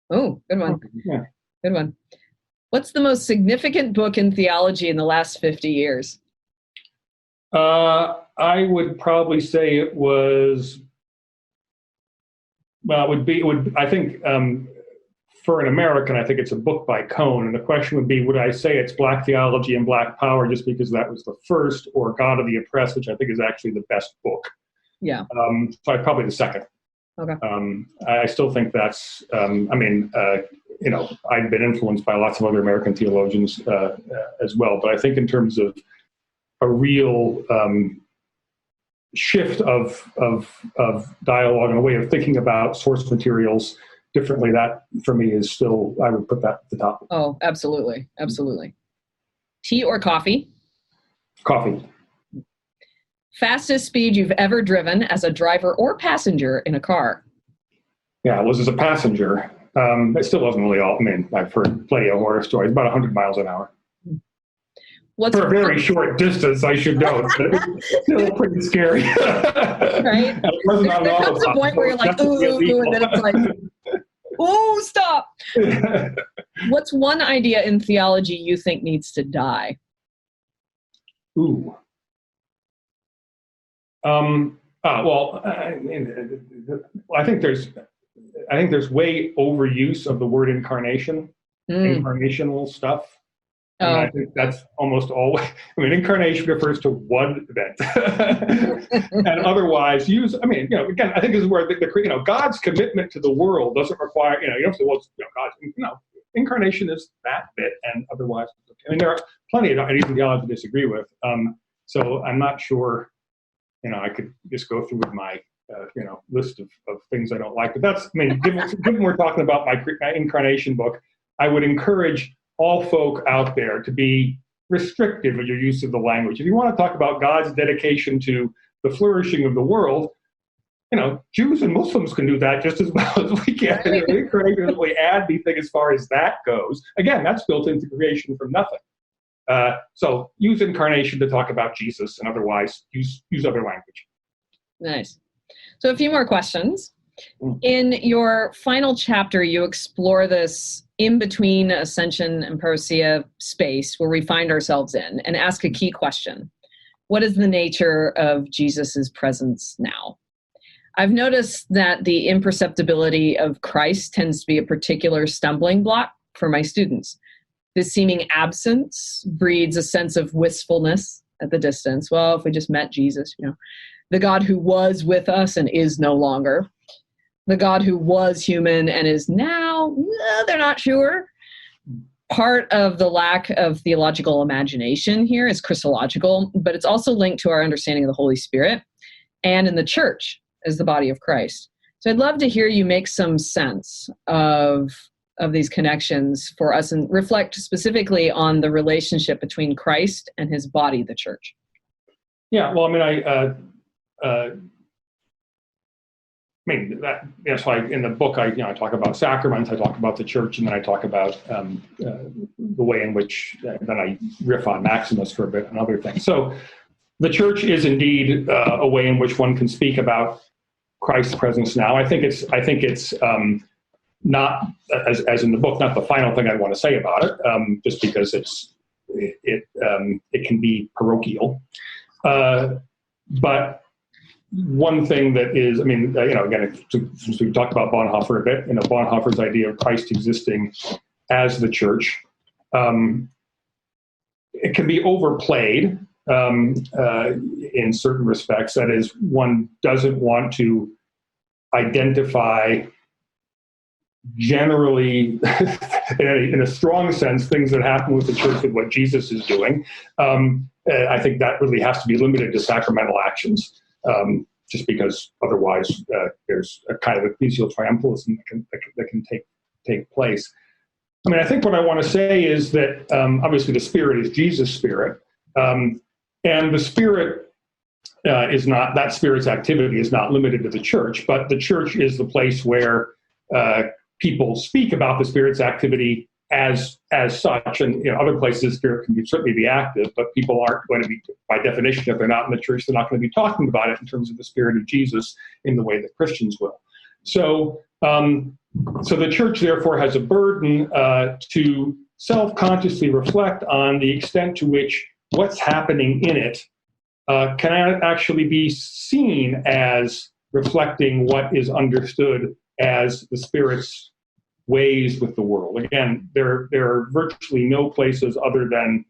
Oh, good one. Yeah. Good one. What's the most significant book in theology in the last 50 years? I would probably say it was, I think, for an American, I think it's a book by Cone. And the question would be, would I say it's Black Theology and Black Power just because that was the first, or God of the Oppressed, which I think is actually the best book? Yeah. So I'd probably the second. Okay. I still think that's, I've been influenced by lots of other American theologians as well. But I think in terms of a real shift of dialogue and a way of thinking about source materials differently, that for me is still, I would put that at the top. Oh, absolutely. Absolutely. Tea or coffee? Coffee. Fastest speed you've ever driven as a driver or passenger in a car? Yeah, it was as a passenger. It still wasn't really all. I mean, I've heard plenty of horror stories, about 100 miles an hour. For a very short distance, I should know, but it's still pretty scary. Right? There comes a point where you're like, ooh, and then it's like, ooh, stop. What's one idea in theology you think needs to die? Ooh. Well, I think there's way overuse of the word incarnation, incarnational stuff. And I think that's almost always, I mean, incarnation refers to one event. And otherwise again, I think this is where God's commitment to the world doesn't require, you don't say, well, God, incarnation is that bit, and otherwise, I mean, there are plenty of ideas in theology to disagree with. So I'm not sure, I could just go through with my, list of things I don't like, but that's, I mean, given we're talking about my incarnation book, I would encourage all folk out there to be restrictive of your use of the language. If you want to talk about God's dedication to the flourishing of the world, Jews and Muslims can do that just as well as we can. We add anything as far as that goes. Again, that's built into creation from nothing. So use incarnation to talk about Jesus, and otherwise use other language. Nice. So a few more questions. In your final chapter, you explore this in-between ascension and parousia space where we find ourselves in, and ask a key question. What is the nature of Jesus's presence now? I've noticed that the imperceptibility of Christ tends to be a particular stumbling block for my students. This seeming absence breeds a sense of wistfulness at the distance. Well, if we just met Jesus, the God who was with us and is no longer. The God who was human and is now, they're not sure. Part of the lack of theological imagination here is Christological, but it's also linked to our understanding of the Holy Spirit and in the church as the body of Christ. So I'd love to hear you make some sense of these connections for us and reflect specifically on the relationship between Christ and his body, the church. Yeah, well, so in the book, I talk about sacraments, I talk about the church, and then I talk about the way in which, then I riff on Maximus for a bit and other things. So the church is indeed a way in which one can speak about Christ's presence now. I think it's not, as in the book, not the final thing I want to say about it, just because it can be parochial. But one thing that is, again, since we've talked about Bonhoeffer a bit, Bonhoeffer's idea of Christ existing as the church, it can be overplayed in certain respects. That is, one doesn't want to identify generally, in a strong sense, things that happen with the church with what Jesus is doing. I think that really has to be limited to sacramental actions. Just because otherwise there's a kind of ecclesial triumphalism that can take place. I think what I want to say is that obviously the Spirit is Jesus' Spirit, and the Spirit is not, that Spirit's activity is not limited to the church, but the church is the place where people speak about the Spirit's activity as such, and other places the Spirit can certainly be active, but people aren't going to be, by definition, if they're not in the church, they're not going to be talking about it in terms of the Spirit of Jesus in the way that Christians will. So the church therefore has a burden to self-consciously reflect on the extent to which what's happening in it can actually be seen as reflecting what is understood as the Spirit's ways with the world. Again, there are virtually no places other than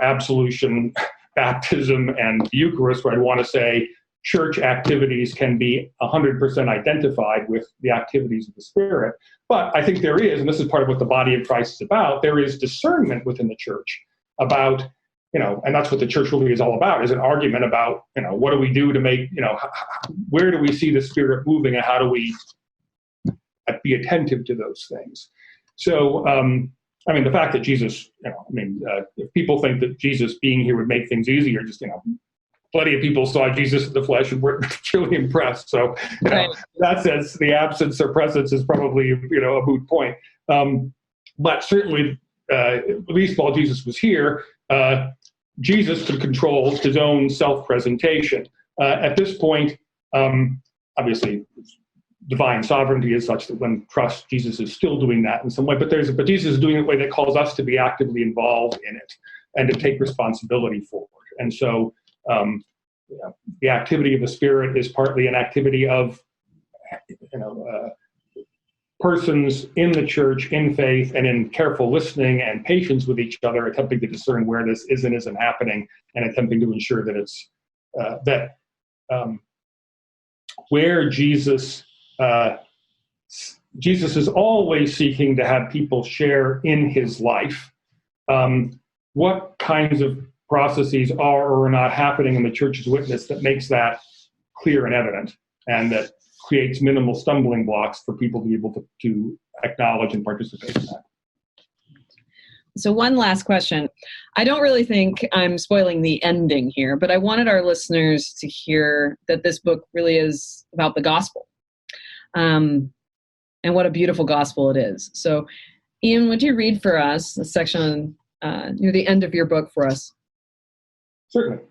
absolution, baptism, and the Eucharist where I'd want to say church activities can be 100% identified with the activities of the Spirit. But I think there is, and this is part of what the body of Christ is about, there is discernment within the church about, and that's what the church really is all about, is an argument about, what do we do to make, where do we see the Spirit moving, and how do we be attentive to those things. So I mean, the fact that Jesus, if people think that Jesus being here would make things easier, just, plenty of people saw Jesus in the flesh and were truly impressed. So, right. in that sense, the absence or presence is probably, a moot point. But certainly, at least while Jesus was here, Jesus could control his own self-presentation. At this point, obviously, divine sovereignty is such that when trust, Jesus is still doing that in some way, but Jesus is doing it in a way that calls us to be actively involved in it and to take responsibility for it. And so the activity of the Spirit is partly an activity of persons in the church, in faith, and in careful listening and patience with each other, attempting to discern where this is and isn't happening, and attempting to ensure that it's where Jesus is always seeking to have people share in his life. What kinds of processes are or are not happening in the church's witness that makes that clear and evident, and that creates minimal stumbling blocks for people to be able to acknowledge and participate in that. So one last question. I don't really think I'm spoiling the ending here, but I wanted our listeners to hear that this book really is about the gospel. And what a beautiful gospel it is. So, Ian, would you read for us a section near the end of your book for us? Certainly.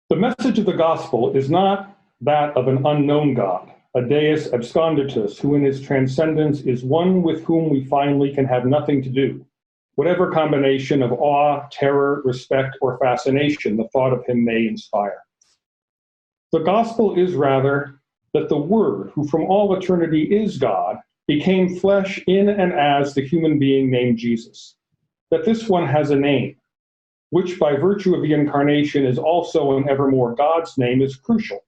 The message of the gospel is not that of an unknown God, a deus absconditus, who in his transcendence is one with whom we finally can have nothing to do, whatever combination of awe, terror, respect, or fascination the thought of him may inspire. The gospel is rather that the Word, who from all eternity is God, became flesh in and as the human being named Jesus. That this one has a name, which by virtue of the Incarnation is also and evermore God's name, is crucial,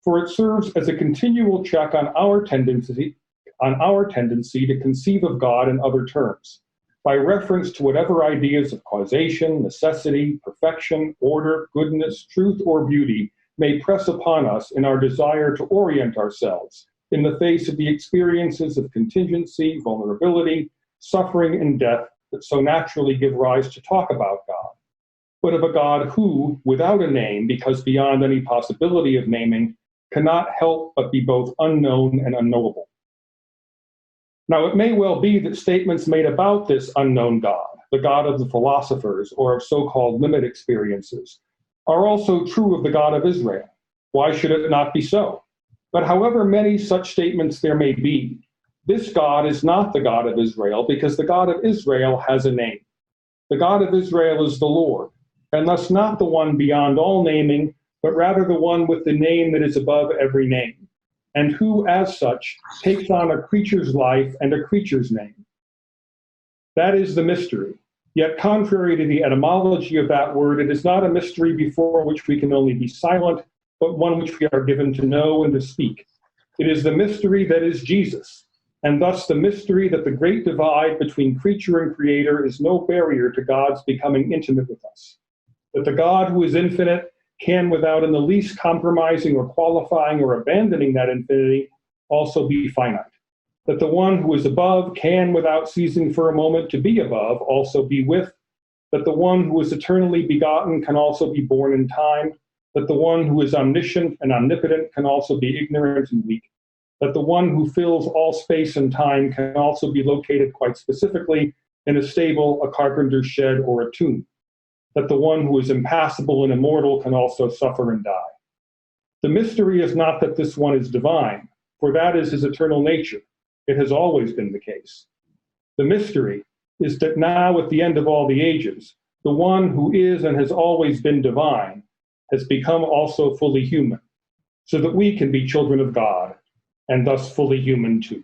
for it serves as a continual check on our tendency to conceive of God in other terms, by reference to whatever ideas of causation, necessity, perfection, order, goodness, truth, or beauty may press upon us in our desire to orient ourselves in the face of the experiences of contingency, vulnerability, suffering, and death that so naturally give rise to talk about God, but of a God who, without a name, because beyond any possibility of naming, cannot help but be both unknown and unknowable. Now, it may well be that statements made about this unknown God, the God of the philosophers or of so-called limit experiences, are also true of the God of Israel. Why should it not be so? But however many such statements there may be, this God is not the God of Israel, because the God of Israel has a name. The God of Israel is the Lord, and thus not the one beyond all naming, but rather the one with the name that is above every name, and who, as such, takes on a creature's life and a creature's name. That is the mystery. Yet contrary to the etymology of that word, it is not a mystery before which we can only be silent, but one which we are given to know and to speak. It is the mystery that is Jesus, and thus the mystery that the great divide between creature and creator is no barrier to God's becoming intimate with us. That the God who is infinite can, without in the least compromising or qualifying or abandoning that infinity, also be finite. That the one who is above can, without ceasing for a moment to be above, also be with. That the one who is eternally begotten can also be born in time. That the one who is omniscient and omnipotent can also be ignorant and weak. That the one who fills all space and time can also be located quite specifically in a stable, a carpenter's shed, or a tomb. That the one who is impassible and immortal can also suffer and die. The mystery is not that this one is divine, for that is his eternal nature. It has always been the case. The mystery is that now, at the end of all the ages, the one who is and has always been divine has become also fully human, so that we can be children of God, and thus fully human too.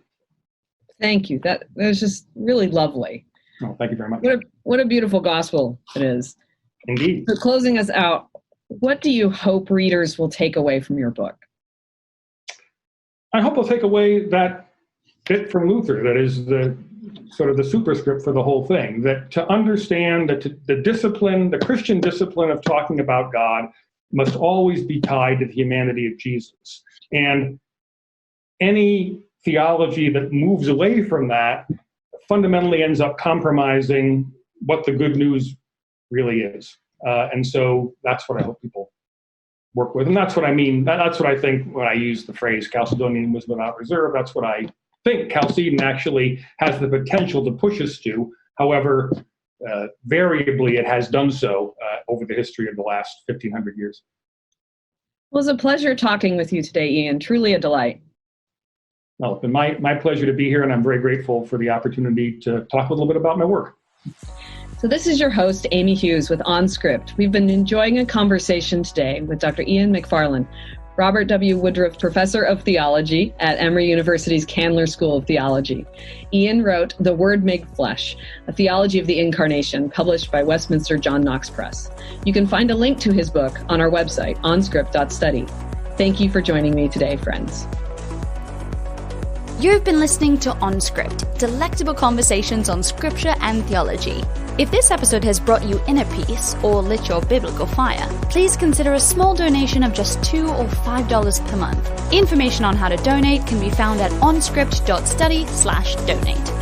Thank you. That was just really lovely. Oh, thank you very much. What a beautiful gospel it is. Indeed. So closing us out, what do you hope readers will take away from your book? I hope they'll take away that bit from Luther that is the sort of the superscript for the whole thing, that to understand that the discipline, the Christian discipline of talking about God must always be tied to the humanity of Jesus. And any theology that moves away from that fundamentally ends up compromising what the good news really is. And so that's what I hope people work with. And that's what I mean. That's what I think when I use the phrase Chalcedonian wisdom without reserve. That's what I think Chalcedon actually has the potential to push us to. However, variably, it has done so over the history of the last 1,500 years. Well, it was a pleasure talking with you today, Ian. Truly a delight. Well, it's been my pleasure to be here, and I'm very grateful for the opportunity to talk a little bit about my work. So this is your host, Amy Hughes, with OnScript. We've been enjoying a conversation today with Dr. Ian McFarland, Robert W. Woodruff Professor of Theology at Emory University's Candler School of Theology. Ian wrote The Word Made Flesh, a Theology of the Incarnation, published by Westminster John Knox Press. You can find a link to his book on our website, onscript.study. Thank you for joining me today, friends. You've been listening to OnScript, delectable conversations on scripture and theology. If this episode has brought you inner peace or lit your biblical fire, please consider a small donation of just $2 or $5 per month. Information on how to donate can be found at onscript.study/donate.